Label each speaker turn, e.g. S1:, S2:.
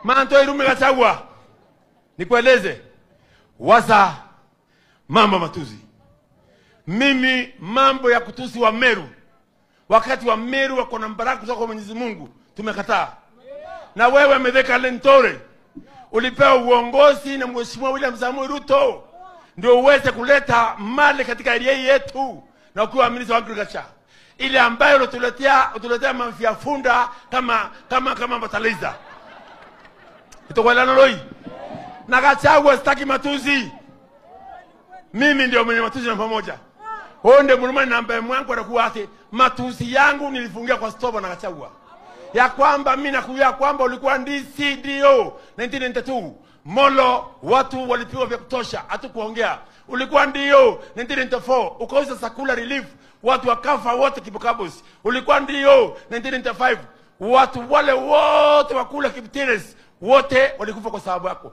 S1: Manto Irume Gachagua, nikueleze waza mambo matusi. Mimi mambo ya kutusi wa Meru, wakati wa Meru wako na baraka kutoka kwa Mwenyezi Mungu, tumekataa. Na wewe Mithika Linturi ulipewa uongozi na Mheshimiwa William Samoei Ruto ndio uweze kuleta mali katika area yetu, na ukiwa minister wa agriculture ile ambayo utuletea mafia funda kama bataliza itokwelana loi na Gachagua. Sitaki matusi, mimi ndio mwenye matusi na pamoja. Honde murumani na ambaye mwangu anakuwa ati matusi yangu nilifungia kwa stopa na Gachagua ya kwamba mimi nakuya kwamba ulikuwa DCDO 1992 Molo, watu walipigwa vya kutosha, hatukuongea. Ulikuwa ndio 1994 ukauza sakula relief, watu wakafa wote Kibukabus. Ulikuwa ndio 1995 watu wale wote wakula Kiptires wote walikufa kwa sababu yako.